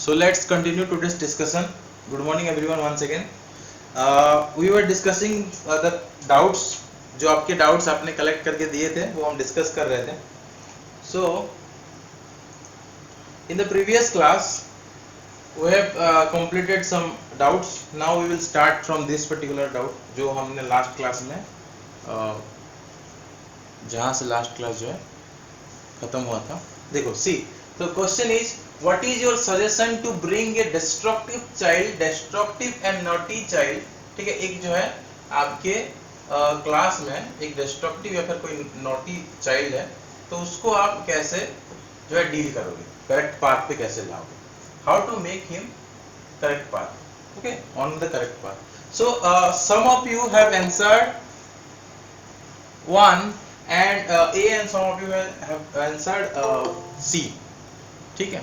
So let's continue today's discussion. Good morning everyone once again. We were discussing the doubts. जो आपके doubts आपने collect करके दिए थे वो हम discuss कर रहे थे. So in the previous class we have completed some doubts. Now we will start from this particular doubt जो हमने last class में जहाँ से last class जो है खत्म हुआ था. देखो see the question is what is your suggestion to bring a destructive and naughty child. ठीक है, एक जो है आपके क्लास में एक डिस्ट्रक्टिव या फिर कोई नॉटी चाइल्ड है तो उसको आप कैसे जो है डील करोगे, करेक्ट पाथ पे कैसे लाओगे, how to make him correct path, okay, on the correct path. So some of you have answered one and A and some of you have answered C. ठीक है,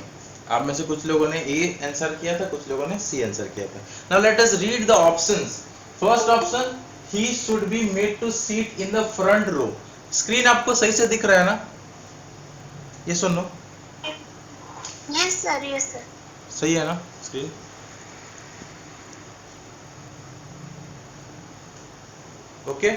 आप में से कुछ लोगों ने A आंसर किया था, कुछ लोगों ने C आंसर किया था. Now let us read the options. First option, he should be made to sit in the front row. Screen आपको सही से दिख रहा है ना? ये सुनो. Yes sir, yes sir. सही है ना screen? Okay.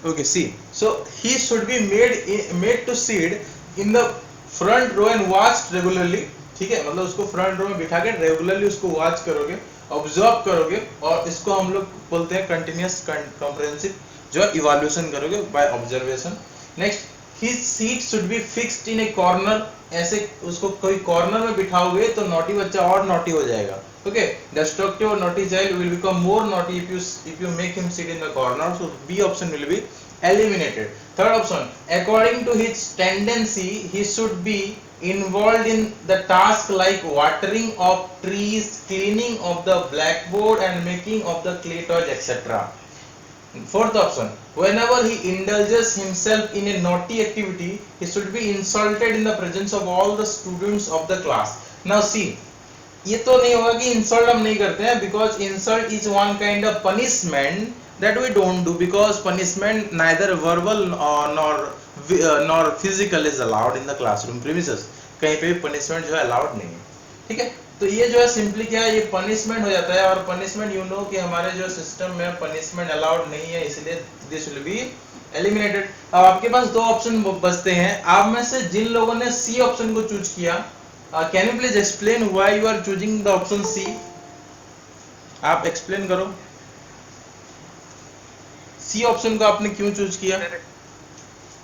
Okay, see. So he should be made to sit in the front row and watched regularly. ठीक है, मतलब उसको फ्रंट रो में बिठा के रेगुलरली उसको वॉच करोगे, ऑब्जर्व करोगे और इसको हम लोग बोलते हैं कंटिन्यूअस कॉम्प्रिहेंसिव जो इवैल्यूएशन करोगे by observation. Next, his seat should be fixed in a corner. ऐसे उसको कोई कॉर्नर में बिठाओगे तो नॉटी बच्चा और नॉटी हो जाएगा. Okay, destructive or naughty child will become more naughty if you make him sit in the corner. So B option will be eliminated. Third option, according to his tendency, he should be involved in the task like watering of trees, cleaning of the blackboard, and making of the clay toys, etc. Fourth option, whenever he indulges himself in a naughty activity, he should be insulted in the presence of all the students of the class. Now see, ये तो नहीं होगा कि insult हम नहीं करते हैं, because insult is one kind of punishment that we don't do, because punishment neither verbal nor physical is allowed in the classroom premises. कहीं पे भी पनिशमेंट जो है अलाउड नहीं है. ठीक है, तो ये जो है सिंपली क्या है, ये पनिशमेंट हो जाता है और पनिशमेंट यू नो कि हमारे जो सिस्टम में पनिशमेंट अलाउड नहीं है, इसलिए दिस विल बी एलिमिनेटेड. अब आपके पास दो ऑप्शन बचते हैं. आप में से जिन लोगों ने सी ऑप्शन को चूज किया, can you please explain why you are choosing the option C? आप एक्सप्लेन करो सी ऑप्शन को आपने क्यों चूज किया.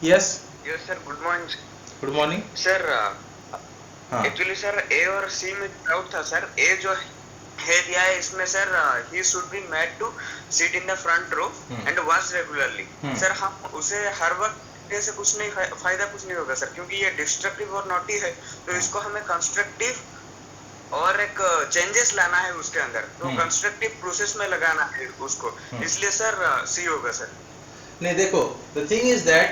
Yes yes sir, good morning. Good morning sir हाँ एक्चुअली सर ए और सी में डाउट था सर. ए जो है दिया है इसमें sir he should be made to sit in the front row and watch regularly. Sir हम उसे हर वक्त से कुछ नहीं फायदा कुछ नहीं होगा सर, क्योंकि ये डिस्ट्रक्टिव और नॉटी है तो इसको हमें कंस्ट्रक्टिव और एक चेंजेस लाना है उसके अंदर, तो कंस्ट्रक्टिव प्रोसेस में लगाना है उसको, इसलिए सर सी होगा सर. नहीं देखो, द थिंग इज दैट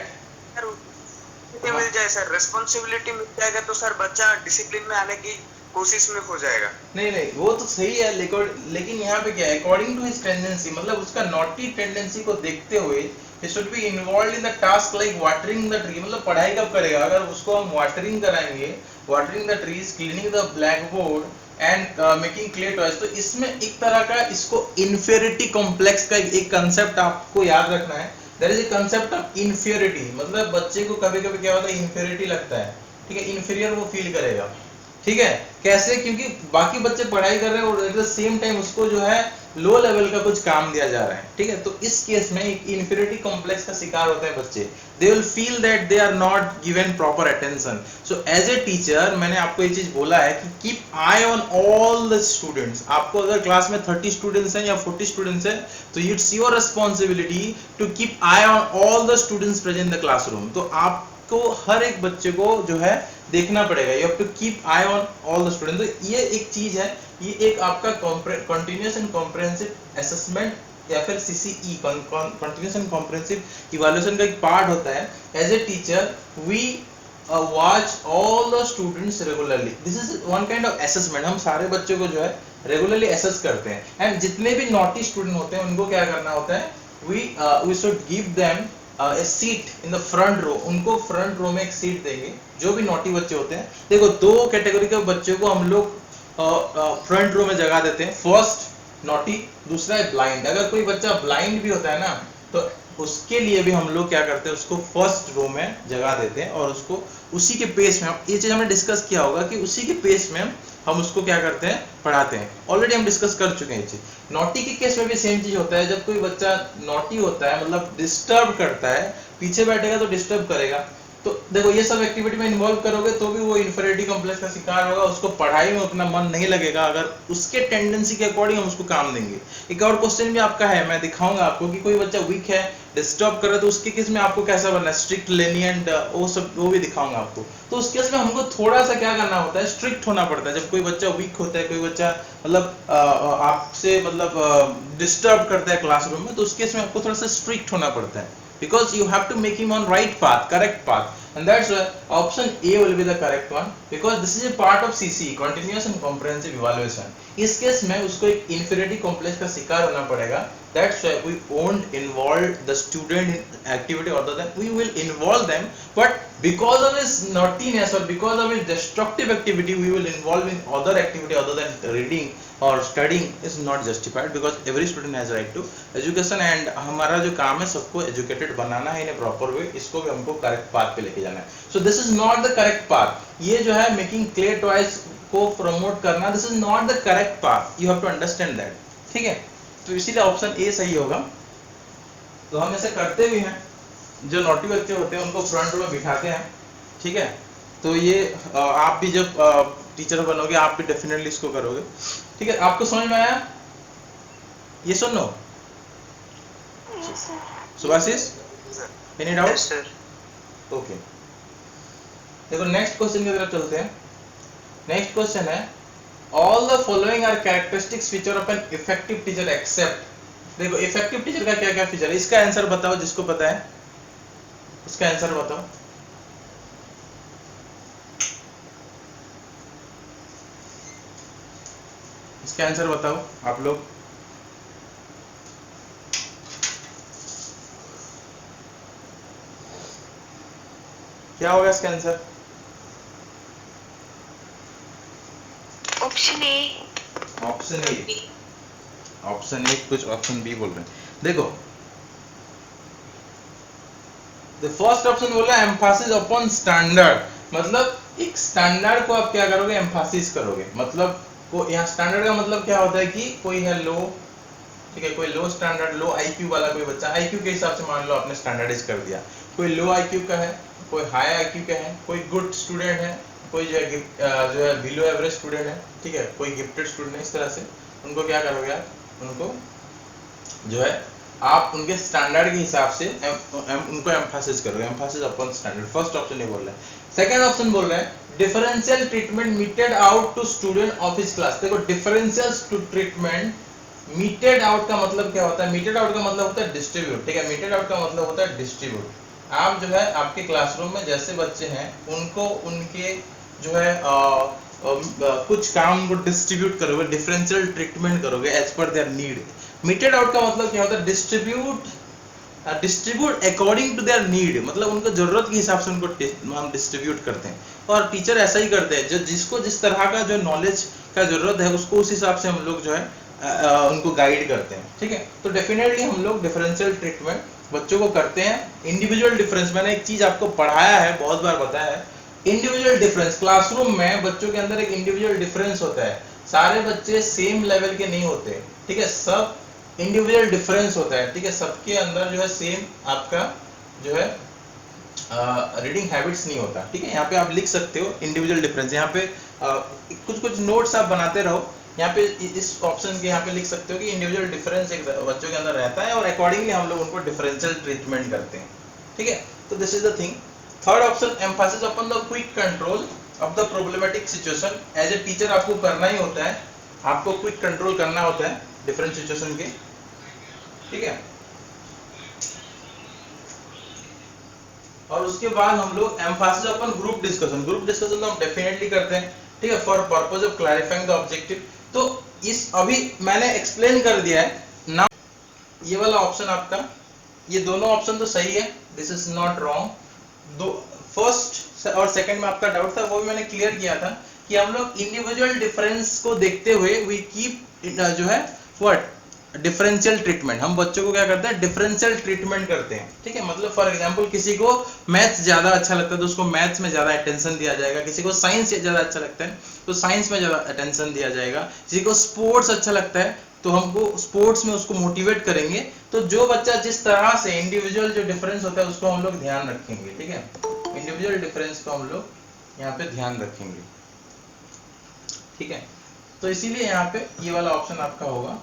मिल जाए सर, रिस्पांसिबिलिटी मिल जाएगा तो सर बच्चा डिसिप्लिन में आने की कोशिश में हो जाएगा. नहीं वो तो सही है, लेकिन यहाँ पे क्या है, अकॉर्डिंग टू हिज टेंडेंसी, मतलब उसका नॉटी टेंडेंसी को देखते हुए he should be involved in the task like watering the tree. मतलब पढ़ाई कब करेगा, अगर उसको हम वाटरिंग कराएंगे, watering the trees, cleaning the blackboard and making clay toys, तो इसमें एक तरह का इसको inferiority complex का एक कंसेप्ट आपको याद रखना है. there is a concept of inferiority, मतलब बच्चे को कभी कभी क्या होता है, inferiority लगता है. ठीक है, inferior वो फील करेगा. ठीक है, कैसे, क्योंकि बाकी बच्चे पढ़ाई कर रहे हैं और एट द सेम टाइम उसको जो है लो लेवल का कुछ काम दिया जा रहा है. ठीक है, तो इस केस में एक इंफीरियरिटी कॉम्प्लेक्स का शिकार होते हैं बच्चे. They will feel that they are not given proper attention. So as a teacher मैंने आपको ये चीज बोला है कि keep eye on all the students. आपको अगर क्लास में 30 स्टूडेंट्स हैं या 40 स्टूडेंट्स हैं तो it's your responsibility to keep eye on all the students present in the classroom. तो आपको हर एक बच्चे को जो है देखना पड़ेगा. You have to keep eye on all the student. तो ये एक चीज है, ये एक आपका कंटिन्यूअस एंड कॉम्प्रिहेंसिव असेसमेंट या फिर CCE continuous and comprehensive evaluation का एक पार्ट होता है. As a teacher we watch all the students regularly. This is one kind of assessment. हम सारे बच्चों को जो है रेगुलरली असेस करते हैं एंड जितने भी नॉटी स्टूडेंट होते हैं उनको क्या करना होता है, we should give them a seat in the front row, उनको फ्रंट रो में एक सीट देंगे जो भी नॉटी बच्चे होते हैं। देखो दो कैटेगरी के बच्चों को हम लोग फ्रंट रो में जगह देते हैं, फर्स्ट नॉटी, दूसरा है ब्लाइंड। अगर कोई बच्चा ब्लाइंड भी होता है ना तो उसके लिए भी हम लोग क्या करते हैं, उसको फर्स्ट रो में जगह देते हैं और उसको उसी के पेस में, ये चीज हमने डिस्कस किया होगा कि उसी के पेस में हम उसको क्या करते हैं, पढ़ाते हैं। ऑलरेडी हम डिस्कस कर चुके हैं ये चीज। नॉटी के केस में भी सेम चीज होता है, जब कोई बच्चा नॉटी होता है मतलब डिस्टर्ब करता है, पीछे बैठेगा तो डिस्टर्ब करेगा, तो देखो ये सब एक्टिविटी में इन्वॉल्व करोगे तो भी वो इन्फीरियरिटी कॉम्प्लेक्स का शिकार होगा, उसको पढ़ाई में उतना मन नहीं लगेगा। अगर उसके टेंडेंसी के अकॉर्डिंग हम उसको काम देंगे। एक और क्वेश्चन भी आपका है, मैं दिखाऊंगा आपको कि कोई बच्चा वीक है, डिस्टर्ब कर रहा है, तो उसके केस में आपको कैसा बनना है, स्ट्रिक्ट, लेनिएंट, वो सब वो भी दिखाऊंगा आपको। तो उस केस में हमको थोड़ा सा क्या करना होता है, स्ट्रिक्ट होना पड़ता है। जब कोई बच्चा वीक होता है, कोई बच्चा मतलब आपसे मतलब डिस्टर्ब करता है क्लासरूम में, तो उस केस में आपको थोड़ा सा स्ट्रिक्ट होना पड़ता है, because you have to make him on right path, correct path, and that's why option A will be the correct one, because this is a part of CC, continuous and comprehensive evaluation. इस case में उसको एक inferiority complex का शिकार होना पड़ेगा। That's why we won't involve the student in activity other than, we will involve them, but because of his naughtiness or because of his destructive activity we will involve in other activity other than reading or studying is not justified, because every student has right to education and हमारा जो काम है सबको educated बनाना है in a proper way, इसको भी हमको correct path पे लेके जाना है। So this is not the correct path, ये जो है making clay toys को promote करना, this is not the correct path, you have to understand that, ठीक है। तो इसीलिए ऑप्शन ए सही होगा। तो हम ऐसे करते भी हैं, जो नॉटी बच्चे होते हैं उनको फ्रंट रो में बिठाते हैं, ठीक है। तो ये आप भी जब टीचर बनोगे आप भी डेफिनेटली इसको करोगे, ठीक है। आपको समझ में आया, ये सुनो सुभाषिस, एनी डाउट? ओके, देखो नेक्स्ट क्वेश्चन की तरफ चलते हैं। नेक्स्ट क्वेश्चन है, all the following are characteristics feature of an effective teacher except. देखो इफेक्टिव टीचर का क्या क्या फीचर है, इसका आंसर बताओ, जिसको पता है इसका आंसर बताओ। इसका आंसर बताओ आप लोग। क्या होगा इसका answer? Option A. Option A, option A कुछ ऑप्शन बी बोल रहे हैं। देखो द फर्स्ट ऑप्शन बोल रहा है एम्फासिस अपॉन स्टैंडर्ड, मतलब एक स्टैंडर्ड को आप क्या करोगे, एम्फासिस करोगे। मतलब को यहाँ स्टैंडर्ड का मतलब क्या होता है कि कोई है लो, ठीक है, कोई लो स्टैंडर्ड, लो आईक्यू वाला कोई बच्चा, आईक्यू के हिसाब से मान लो आपने स्टैंडर्डाइज कर दिया, कोई लो आईक्यू का है, कोई हाई आईक्यू का है, कोई गुड स्टूडेंट है, कोई जो है बिलो एवरेज स्टूडेंट है, ठीक है, कोई गिफ्टेड स्टूडेंट है। इस तरह से उनको क्या करोगे आप, उनको जो है आप उनके स्टैंडर्ड के हिसाब से उनको एम्फासिस करोगे, emphasis upon standard. First option ये बोल रहा है। सेकंड ऑप्शन बोल रहा है differential treatment meted out to student of his class. देखो डिफरेंशियल ट्रीटमेंट मीटेड आउट का मतलब क्या होता है, मीटेड आउट का मतलब होता है डिस्ट्रीब्यूट, ठीक है, मीटेड आउट का मतलब होता है डिस्ट्रीब्यूट। आप जो है आपके क्लासरूम में जैसे बच्चे हैं उनको उनके जो है कुछ काम को डिस्ट्रीब्यूट करोगे, डिफरेंशियल ट्रीटमेंट करोगे as per their need. Meted out का मतलब क्या होता है, distribute according to their need, मतलब उनको जरूरत के हिसाब से उनको हम डिस्ट्रीब्यूट करते हैं। और टीचर ऐसा ही करते हैं, जो जिसको जिस तरह का जो नॉलेज का जरूरत है उसको उस हिसाब से हम लोग जो है उनको गाइड करते हैं, ठीक है। तो डेफिनेटली हम लोग डिफरेंशियल ट्रीटमेंट बच्चों को करते हैं। इंडिविजुअल डिफरेंस मैंने एक चीज आपको पढ़ाया है, बहुत बार बताया है, इंडिविजुअल डिफरेंस क्लासरूम में बच्चों के अंदर एक इंडिविजुअल डिफरेंस होता है, सारे बच्चे सेम लेवल के नहीं होते, ठीक है, सब इंडिविजुअल डिफरेंस होता है, ठीक है, सबके अंदर जो है सेम आपका जो है रीडिंग हैबिट्स नहीं होता, ठीक है। यहाँ पे आप लिख सकते हो इंडिविजुअल डिफरेंस, यहाँ पे कुछ कुछ नोट्स आप बनाते रहो, यहाँ पे इस ऑप्शन के यहाँ पे लिख सकते हो कि इंडिविजुअल डिफरेंस एक बच्चों के अंदर रहता है और अकॉर्डिंगली हम लोग उनको डिफरेंशियल ट्रीटमेंट करते हैं, ठीक है। तो this is the thing. Third option emphasis upon the quick control of the problematic situation. As a teacher आपको करना ही होता है, आपको क्विक कंट्रोल करना होता है डिफरेंट सिचुएशन के, ठीक है। और उसके बाद हम लोग Mphasis upon group discussion, group discussion तो हम डेफिनेटली करते हैं, ठीक है, for purpose of clarifying the objective. तो इस अभी मैंने एक्सप्लेन कर दिया है ना, ये वाला ऑप्शन आपका ये दोनों ऑप्शन तो सही है, दिस इज नॉट रॉन्ग। दो फर्स्ट और सेकंड में आपका डाउट था वो भी मैंने क्लियर किया था कि हम लोग इंडिविजुअल डिफरेंस को देखते हुए वी कीप जो है व्हाट डिफरेंशियल ट्रीटमेंट, हम बच्चों को क्या करते हैं डिफरेंशियल ट्रीटमेंट करते हैं, ठीक है। मतलब फॉर एग्जांपल किसी को मैथ्स ज्यादा अच्छा लगता है तो उसको मैथ्स में ज्यादा अटेंशन दिया जाएगा, किसी को साइंस ज्यादा अच्छा लगता है तो साइंस में ज्यादा अटेंशन दिया जाएगा, किसी को स्पोर्ट्स अच्छा लगता है तो हमको स्पोर्ट्स में उसको मोटिवेट करेंगे। तो जो बच्चा जिस तरह से इंडिविजुअल जो डिफरेंस होता है उसको हम लोग ध्यान रखेंगे, ठीक है। इंडिविजुअल डिफरेंस को हम लोग यहाँ पे ध्यान रखेंगे, ठीक है। तो इसीलिए यहाँ पे ये वाला ऑप्शन आपका होगा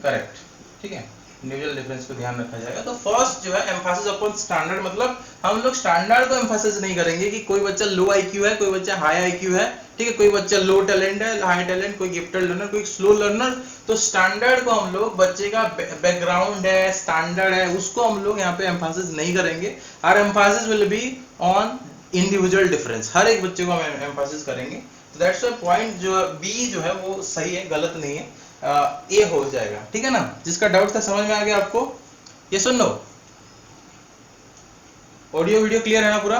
करेक्ट, ठीक है। इंडिविजुअल डिफरेंस को ध्यान रखा जाएगा। तो फर्स्ट जो है एम्फासिस अपॉन स्टैंडर्ड, मतलब हम लोग स्टैंडर्ड को एम्फासिस नहीं करेंगे कि कोई बच्चा लो आईक्यू है, कोई बच्चा हाई आईक्यू है, ठीक है, कोई बच्चा लो टैलेंट है, हाई टैलेंट, कोई गिफ्टेड लर्नर, कोई स्लो लर्नर। तो स्टैंडर्ड को हम लोग बच्चे का बैकग्राउंड है, स्टैंडर्ड है, उसको हम लोग यहाँ पे एम्फासिस नहीं करेंगे। Our emphasis will be on individual difference, हर एक बच्चे को हम एम्फासिस करेंगे। तो दैट्स व्हाई पॉइंट जो बी जो है वो सही है, गलत नहीं है, ए हो जाएगा, ठीक है ना। जिसका डाउट था समझ में आ गया आपको? ये सुन लो, ऑडियो वीडियो क्लियर है ना पूरा,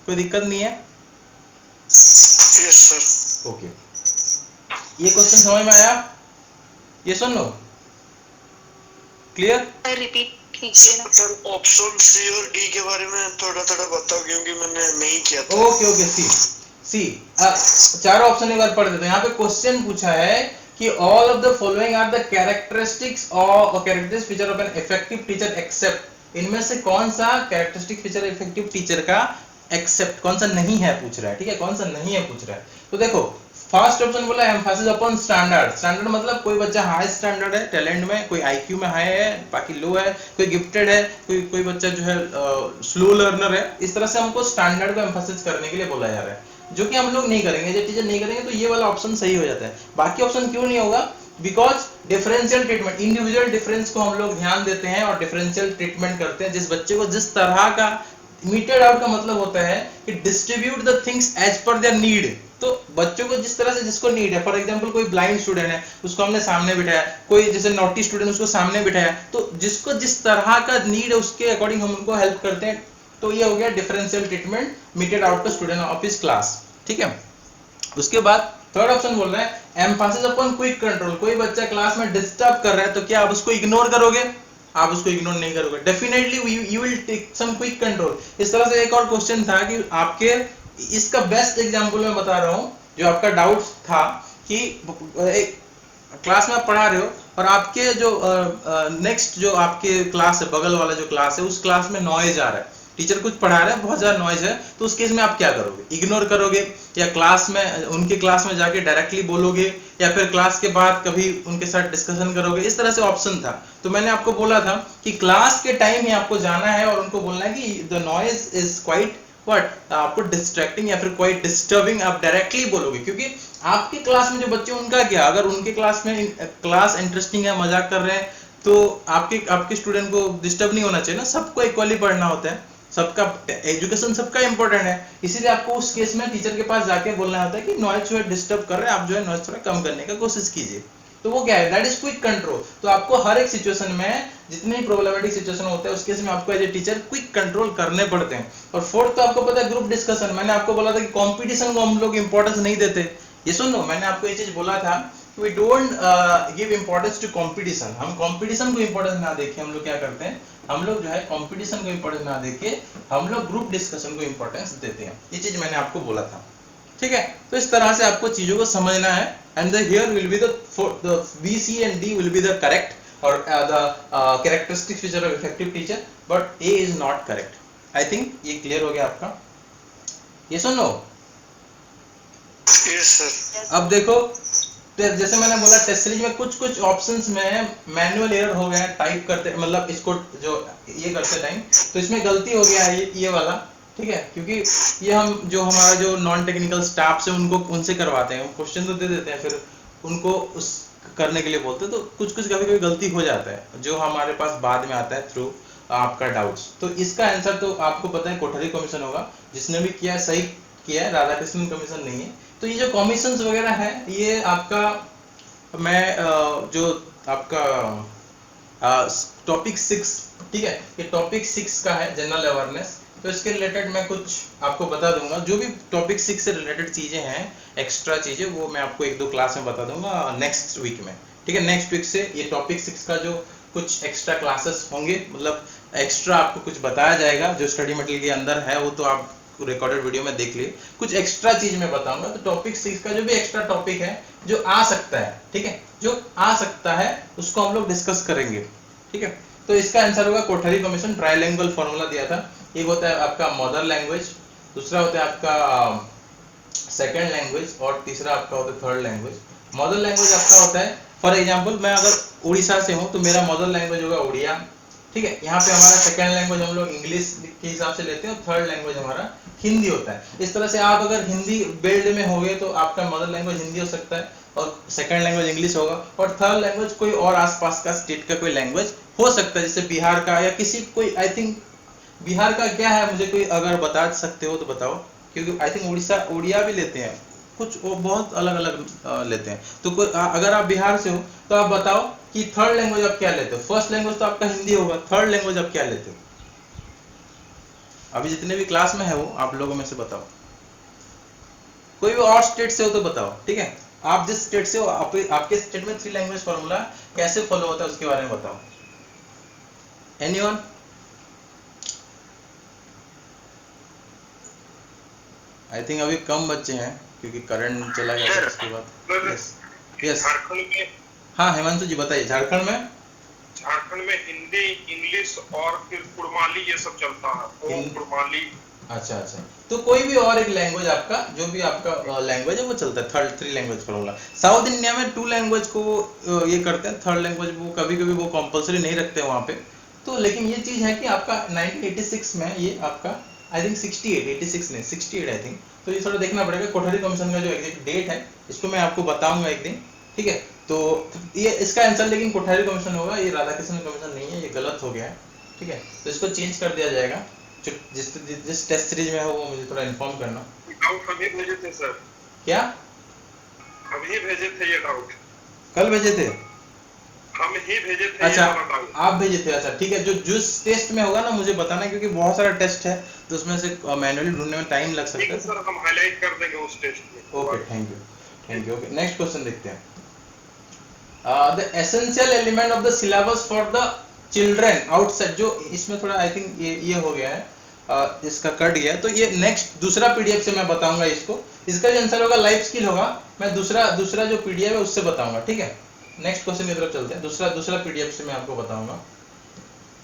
कोई दिक्कत नहीं है? Yes sir. ओके, ये क्वेश्चन समझ में आया? ये सुन लो, क्लियर? रिपीट कीजिए ना। सर ऑप्शन सी और डी के बारे में थोड़ा थोड़ा बताओ क्योंकि मैंने नहीं किया था। ओके ओके, सी चारों ऑप्शन एक बार पढ़ देते हैं। यहाँ पे क्वेश्चन पूछा है कि all of the following are the characteristics और characteristic feature of an effective teacher except, इनमें से कौन सा कैरेक्टरिस्टिक फीचर इफेक्टिव टीचर का एक्सेप्ट कौन सा नहीं है पूछ रहा है, ठीक है, कौन सा नहीं है पूछ रहा है। तो देखो फर्स्ट ऑप्शन बोला एम्फासिस अपॉन स्टैंडर्ड, स्टैंडर्ड मतलब कोई बच्चा हाई स्टैंडर्ड है टैलेंट में, कोई आईक्यू में हाई है बाकी लो है, कोई गिफ्टेड है, कोई बच्चा जो है स्लो लर्नर है, इस तरह से हमको स्टैंडर्ड को एम्फासिस करने के लिए बोला जा रहा है, जो कि हम लोग नहीं करेंगे, जो टीचर नहीं करेंगे। तो ये वाला ऑप्शन सही हो जाता है। बाकी ऑप्शन क्यों नहीं होगा? Because differential treatment, individual difference को हम लोग ध्यान देते हैं और डिफरेंशियल ट्रीटमेंट करते हैं। जिस बच्चे को जिस तरह का मीटेड आउट का मतलब होता है कि distribute the things as per their need. तो बच्चों को जिस तरह से जिसको नीड है, फॉर एग्जांपल कोई ब्लाइंड स्टूडेंट है उसको हमने सामने बिठाया, कोई जैसे नॉटी स्टूडेंट उसको सामने बिठाया, तो जिसको जिस तरह का नीड है उसके अकॉर्डिंग हम उनको हेल्प करते हैं। तो ये हो गया differential treatment meted out to student of his class, ठीक है। उसके बाद थर्ड ऑप्शन बोल रहा है एम्फासिस अपॉन क्विक कंट्रोल, कोई बच्चा क्लास में डिस्टर्ब कर रहा है तो क्या आप उसको इग्नोर करोगे? आप उसको इग्नोर नहीं करोगे, definitely you will take some quick control. इस तरह से एक और क्वेश्चन था कि आपके, इसका बेस्ट एग्जांपल मैं बता रहा हूं, जो आपका डाउट था कि एक क्लास में आप पढ़ा रहे हो और आपके जो नेक्स्ट जो आपके क्लास है, बगल वाला जो क्लास है, उस क्लास में नॉइज आ रहा है, टीचर कुछ पढ़ा रहा है, बहुत ज्यादा नॉइज है, तो उस केस में आप क्या करोगे? इग्नोर करोगे या क्लास में उनके क्लास में जाके डायरेक्टली बोलोगे या फिर क्लास के बाद कभी उनके साथ डिस्कशन करोगे? इस तरह से ऑप्शन था। तो मैंने आपको बोला था कि क्लास के टाइम ही आपको जाना है और उनको बोलना है कि the noise is quite what, आपको डिस्ट्रैक्टिंग या फिर क्वाइट डिस्टर्बिंग, आप डायरेक्टली बोलोगे। क्योंकि आपके क्लास में जो बच्चे, उनका क्या, अगर उनके क्लास में क्लास इंटरेस्टिंग है, मजाक कर रहे हैं, तो आपके स्टूडेंट को डिस्टर्ब नहीं होना चाहिए ना। सबको इक्वली पढ़ना होता है, सबका एजुकेशन सबका इंपॉर्टेंट है। इसीलिए आपको उस केस में टीचर के पास जाके बोलना होता है कि नॉइज जो है डिस्टर्ब कर रहे हैं, आप जो है नॉइज थोड़ा कम करने का कोशिश कीजिए। तो वो क्या है, दैट इज क्विक कंट्रोल। तो आपको हर एक सिचुएशन में, जितनी प्रॉब्लमेटिक सिचुएशन होता है उस केस में आपको as a teacher quick control करने पड़ते हैं। और फोर्थ तो आपको पता है ग्रुप डिस्कशन। मैंने आपको बोला था कि कंपटीशन को हम लोग इंपॉर्टेंस नहीं देते। ये सुन लो, मैंने आपको ये चीज बोला था कि we don't give importance to competition. हम कंपटीशन को इंपॉर्टेंस ना देके हम लोग क्या करते हैं, हम लोग जो है कंपटीशन को इंपॉर्टेंस ना देके हम लोग ग्रुप डिस्कशन को इंपॉर्टेंस देते हैं। ये चीज मैंने आपको बोला था, ठीक है। तो इस तरह से आपको चीजों को समझना है। And the here will be the B C and D will be the correct और the characteristic feature of effective teacher, but A is not correct. I think ये क्लियर हो गया आपका। ये सुन लो, यस सर। अब देखो, जैसे मैंने बोला टेस्ट सीरीज में कुछ ऑप्शंस में मैनुअल एरर हो गया टाइप करते, मतलब इसको जो ये करते टाइम, तो इसमें गलती हो गया है ये वाला, ठीक है। क्योंकि ये हम जो हमारा जो नॉन टेक्निकल स्टाफ से उनसे करवाते हैं, क्वेश्चन तो दे देते हैं, फिर उनको उस करने के लिए बोलते हैं, तो कुछ कभी कभी गलती हो जाता है जो हमारे पास बाद में आता है थ्रू आपका डाउट्स। तो इसका आंसर तो आपको पता है कोठरी कमीशन होगा, जिसने भी किया सही किया है, राधाकृष्णन कमीशन नहीं है। तो ये जो कमीशंस वगैरह है, ये आपका मैं जो आपका टॉपिक 6 ठीक है। ये टॉपिक 6 का है, जनरल अवेयरनेस। तो इसके रिलेटेड मैं कुछ आपको बता दूंगा, जो भी टॉपिक 6 से रिलेटेड चीजें हैं, एक्स्ट्रा चीजें, वो मैं आपको 1-2 क्लास में बता दूंगा नेक्स्ट वीक में, ठीक है। नेक्स्ट वीक से ये टॉपिक 6 का जो कुछ एक्स्ट्रा क्लासेस होंगे, मतलब एक्स्ट्रा आपको कुछ बताया जाएगा, जो स्टडी मटेरियल के अंदर है वो तो आप रिकॉर्डेड वीडियो में देख लिए। कुछ एक्स्ट्रा चीज मैं बताऊंगा, तो टॉपिक 6 का जो भी एक्स्ट्रा टॉपिक है जो आ सकता है, ठीक है, जो आ सकता है उसको हम लोग डिस्कस करेंगे, ठीक है। तो इसका आंसर होगा कोठरी कमीशन ट्राइलैंगुअल फॉर्मूला दिया था। एक होता है आपका मदर लैंग्वेज, दूसरा होता है आपका सेकंड लैंग्वेज, और तीसरा आपका होता है थर्ड लैंग्वेज। मदर लैंग्वेज आपका होता है, फॉर एग्जांपल मैं अगर उड़ीसा से हूं तो मेरा मदर लैंग्वेज होगा उड़िया, ठीक है। यहाँ पे हमारा सेकंड लैंग्वेज हम लोग इंग्लिश के हिसाब से लेते हैं, और थर्ड लैंग्वेज हमारा हिंदी होता है। इस तरह से आप अगर हिंदी बेल्ट में होगे तो आपका मदर लैंग्वेज हिंदी हो सकता है, और सेकंड लैंग्वेज इंग्लिश होगा, और थर्ड लैंग्वेज कोई और आसपास का स्टेट का कोई लैंग्वेज हो सकता है, जैसे बिहार का या किसी कोई, आई थिंक बिहार का क्या है, मुझे कोई अगर बता सकते हो तो बताओ, क्योंकि आई थिंक उड़ीसा उड़िया भी लेते हैं कुछ, वो बहुत अलग अलग लेते हैं। तो अगर आप बिहार से हो तो आप बताओ कि थर्ड लैंग्वेज आप क्या लेते हो। फर्स्ट लैंग्वेज तो आपका हिंदी होगा, थर्ड लैंग्वेज आप क्या लेते हो। अभी जितने भी क्लास में है वो आप लोगों में से बताओ, कोई भी और स्टेट से हो तो बताओ, ठीक है। आप जिस स्टेट से हो, आपके स्टेट में 3 लैंग्वेज फॉर्मूला कैसे फॉलो होता है उसके बारे में बताओ। एनीवन? आई थिंक अभी कम बच्चे हैं क्योंकि करंट चला गया था उसके बाद। यस यस, झारखंड में, हाँ हिमांशु जी बताइए। झारखंड में हिंदी, इंग्लिश और फिर कुड़माली ये सब चलता है, कुड़माली। अच्छा अच्छा, तो कोई भी और एक लैंग्वेज आपका, जो भी आपका लैंग्वेज है वो चलता है, third 3 language formula. South India में 2 लैंग्वेज को ये करते हैं, थर्ड लैंग्वेज वो कभी कभी वो कंपलसरी नहीं रखते वहाँ पे। तो लेकिन ये चीज है कि आपका 1986 में ये आपका आई थिंक 68, 86 नहीं 68 आई थिंक। तो ये थोड़ा देखना पड़ेगा, कोठरी कमीशन का जो एग्जैक्ट डेट है इसको मैं आपको बताऊंगा एक दिन, ठीक है। तो ये इसका आंसर लेकिन कोठरी कमीशन होगा, ये राधाकृष्ण कमीशन नहीं है, ये गलत हो गया है, ठीक है। तो इसको चेंज कर दिया जाएगा। जिस टेस्ट सीरीज में है वो मुझे थोड़ा इन्फॉर्म करना। डाउट अभी भेजे थे सर, क्या अभी भेजे थे ये डाउट, कल भेजे थे? हम ही भेजे थे। अच्छा ये वाला डाउट आप भेजे थे, अच्छा ठीक है। जो जिस टेस्ट में होगा ना मुझे बताना, क्योंकि बहुत सारा टेस्ट है तो उसमें से मैनुअली ढूंढने में टाइम लग ठीक सकता है है। सर, हम हाईलाइट कर देंगे उस टेस्ट में। Okay thank you. Okay next question देखते हैं। The essential element of the syllabus for the children outside, जो इसमें थोड़ा आई थिंक ये हो गया है, इसका कट गया, तो ये नेक्स्ट दूसरा पीडीएफ से मैं बताऊंगा इसको। इसका जो आंसर होगा लाइफ स्किल होगा, मैं दूसरा जो पीडीएफ है उससे बताऊंगा, ठीक है। नेक्स्ट क्वेश्चन की तरफ चलते हैं, दूसरा पीडीएफ से मैं आपको बताऊंगा।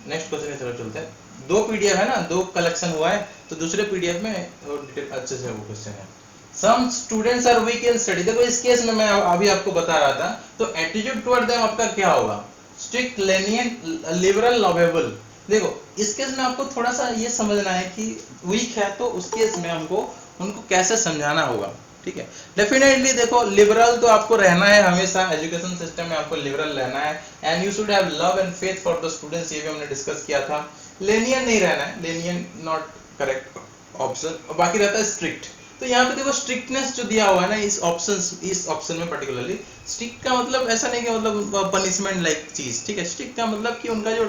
नेक्स्ट क्वेश्चन की तरफ चलते हैं। 2 पीडीएफ है ना, 2 कलेक्शन हुआ है, तो दूसरे पीडीएफ में डिटेल अच्छे से वो क्वेश्चन है। Some students are weak in study, देखो इस केस में मैं अभी आपको बता रहा था, तो एटीट्यूड टुवर्ड देम आपका क्या होगा, स्ट्रिक्ट, lenient, लिबरल, लवेबल। देखो इस केस में आपको थोड़ा सा ये समझना है कि वीक है तो उस केस में हमको उनको कैसे समझाना होगा, ठीक है। डेफिनेटली देखो लिबरल तो आपको रहना है हमेशा, एजुकेशन सिस्टम में आपको लिबरल रहना है, and you should have love and faith for the students, ये भी हमने डिस्कस किया था। लेनियन नहीं रहना है, लेनियन नॉट करेक्ट ऑप्शन, और बाकी रहता है स्ट्रिक्ट। तो यहाँ पे देखो स्ट्रिक्टनेस जो दिया हुआ है ना इस ऑप्शन में पर्टिकुलरली, स्ट्रिक्ट का मतलब ऐसा नहीं कि मतलब पनिशमेंट लाइक चीज, ठीक है। स्ट्रिक्ट का मतलब कि उनका जो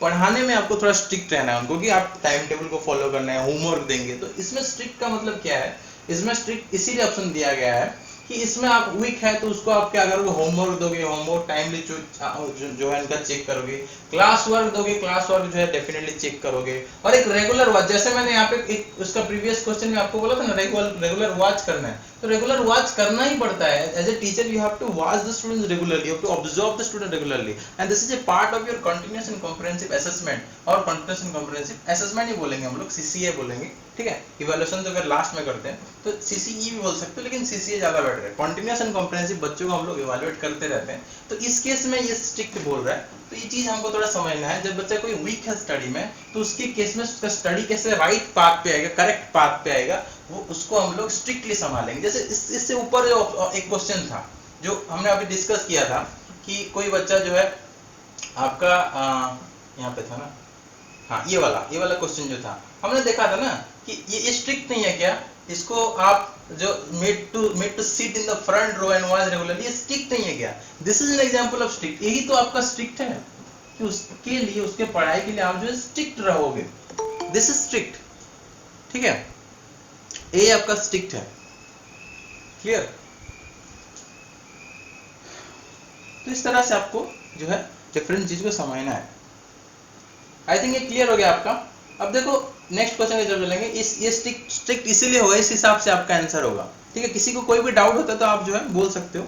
पढ़ाने में आपको थोड़ा स्ट्रिक्ट रहना है उनको, कि आप टाइम टेबल को फॉलो करना है, होमवर्क देंगे। तो इसमें स्ट्रिक्ट का मतलब क्या है, इसमें स्ट्रिक्ट इसीलिए ऑप्शन दिया गया है कि इसमें आप वीक है तो उसको आप क्या करोगे, होमवर्क दोगे, होमवर्क टाइमली जो है इनका चेक करोगे, क्लास वर्क दोगे, क्लास वर्क जो है डेफिनेटली चेक करोगे, और एक रेगुलर वॉच, जैसे मैंने यहाँ पे एक उसका प्रीवियस क्वेश्चन में आपको बोला था ना, रेगुलर वॉच करना है, तो रेगुलर वॉच करना ही पड़ता है। As a teacher you have to watch the students regularly, you have to observe the student regularly, and this is a part of your continuous and comprehensive assessment, और continuous and comprehensive assessment ही बोलेंगे हम लोग, CCA बोलेंगे, ठीक है। Evaluation तो अगर लास्ट में करते हैं तो सीसीई भी बोल सकते हो, लेकिन सीसीए ज्यादा बेटर है। कंटीन्यूअस एंड कॉम्प्रिहेंसिव बच्चों को हम लोग इवैल्यूएट करते रहते हैं, तो इस केस में ये स्ट्रिक्ट बोल रहा है, तो ये चीज हमको थोड़ा समझना है। जब बच्चा कोई वीक है स्टडी में, तो उसके केस में उसका स्टडी कैसे राइट पाथ पे आएगा, करेक्ट पाथ पे आएगा, वो उसको हम लोग स्ट्रिक्टली संभालेंगे। जैसे इससे ऊपर जो एक क्वेश्चन था जो हमने अभी डिस्कस किया था, कि कोई बच्चा जो है आपका यहाँ पे था ना, हाँ ये वाला क्वेश्चन जो था, हमने देखा था ना कि ये स्ट्रिक्ट नहीं है क्या, इसको आप जो made to sit in the front row and watch regularly, ये स्ट्रिक्ट नहीं है क्या? This is an example of strict, यही तो आपका स्ट्रिक्ट है, कि उसके लिए, उसके पढ़ाई के लिए आप जो है स्ट्रिक्ट रहोगे। दिस इज स्ट्रिक्ट, ठीक है, ए आपका स्ट्रिक्ट है, क्लियर। तो इस तरह से आपको जो है डिफरेंट चीज को समझना है। आई थिंक ये क्लियर हो गया आपका। अब देखो नेक्स्ट क्वेश्चन की तरफ चलेंगे। इस ये स्ट्रिक्ट इसीलिए होगा, इस हिसाब से आपका आंसर होगा, ठीक है। किसी को कोई भी डाउट होता है तो आप जो है बोल सकते हो,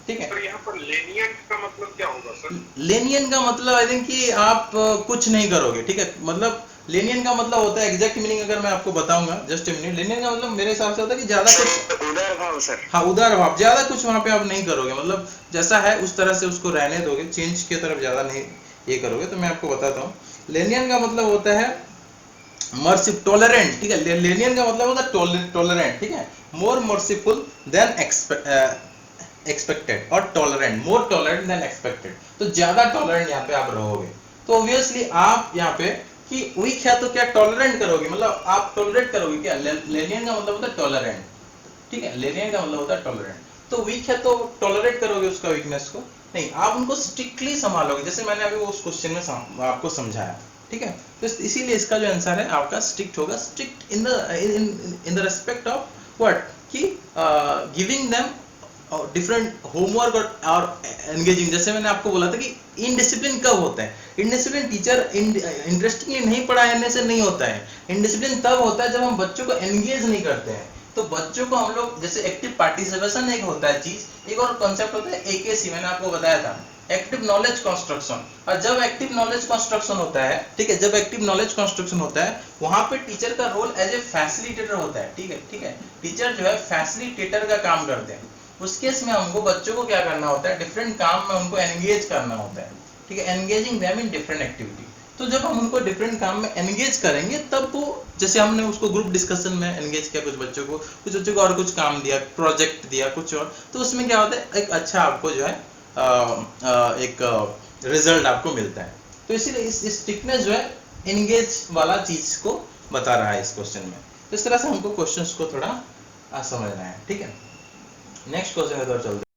ठीक है। सर यहाँ पर lenient का मतलब क्या होगा सर? लेनियन का मतलब आई थिंक कि आप कुछ नहीं करोगे, ठीक है। मतलब लेनियन का मतलब होता है, एग्जैक्ट मीनिंग अगर मैं आपको बताऊंगा, जस्ट ए मिनट। लेनियन का मतलब मेरे हिसाब से होता है कि ज्यादा कुछ, उदार भाव सर। हाँ उदार भाव, ज्यादा कुछ वहां पे आप नहीं करोगे, मतलब जैसा है उस तरह से उसको रहने दोगे, चेंज की तरफ ज्यादा नहीं ये करोगे। तो मैं आपको बताता हूँ, लेनियन का मतलब होता है मर्सी, टॉलरेंट, ठीक है। लेनियन का मतलब होता है टॉलरेंट, ठीक है। मोर मर्सीफुल देन एक्सपेक्टेड, और tolerant, more tolerant then expected. तो ज्यादा टॉलरेंट यहाँ पे आप रहोगे। तो ऑब्वियसली आप यहाँ पे कि वीक है तो क्या टॉलरेंट करोगे, मतलब आप टॉलरेट करोगे क्या। लेनियन का मतलब होता है टॉलरेंट, ठीक है। लेनियन का मतलब होता है टॉलरेंट। तो वीक है तो टॉलरेट करोगे उसका वीकनेस को, नहीं, आप उनको स्ट्रिक्टली संभालोगे, जैसे मैंने अभी उस क्वेश्चन में आपको समझाया, ठीक है। तो इसीलिए इसका जो आंसर है आपका स्ट्रिक्ट होगा। Strict in the respect of what, कि गिविंग देम डिफरेंट होमवर्क और एंगेजिंग। जैसे मैंने आपको बोला था कि इनडिसिप्लिन कब होता है, इनडिसिप्लिन टीचर इंटरेस्टिंगली नहीं पढ़ाने से नहीं होता है। इनडिसिप्लिन तब होता है जब हम बच्चों को एंगेज नहीं करते हैं। तो बच्चों को हम लोग, जैसे एक्टिव पार्टिसिपेशन एक होता है चीज, एक और कॉन्सेप्ट होता है AKC, मैंने आपको बताया था, एक्टिव नॉलेज कंस्ट्रक्शन। और जब एक्टिव नॉलेज कंस्ट्रक्शन होता है, ठीक है, जब एक्टिव नॉलेज कंस्ट्रक्शन होता है, वहां पे टीचर का रोल एज ए फैसिलिटेटर होता है, ठीक है, ठीक है। टीचर जो है फैसिलिटेटर का काम करते हैं। उस केस में हमको बच्चों को क्या करना होता है, डिफरेंट काम में उनको एंगेज करना होता है, ठीक है, engaging them in different activity. तो जब हम उनको डिफरेंट काम में एंगेज करेंगे तब वो, जैसे हमने उसको ग्रुप डिस्कशन में एंगेज किया, कुछ बच्चों को और कुछ काम दिया, प्रोजेक्ट दिया कुछ और, तो उसमें क्या होता है, एक अच्छा आपको जो है एक रिजल्ट आपको मिलता है। तो इसीलिए इस स्ट्रिक्टनेस जो है एंगेज वाला चीज को बता रहा है इस क्वेश्चन में। तो इस तरह से हमको क्वेश्चंस को थोड़ा समझना है, ठीक है। नेक्स्ट क्वेश्चन की तरफ चलते हैं।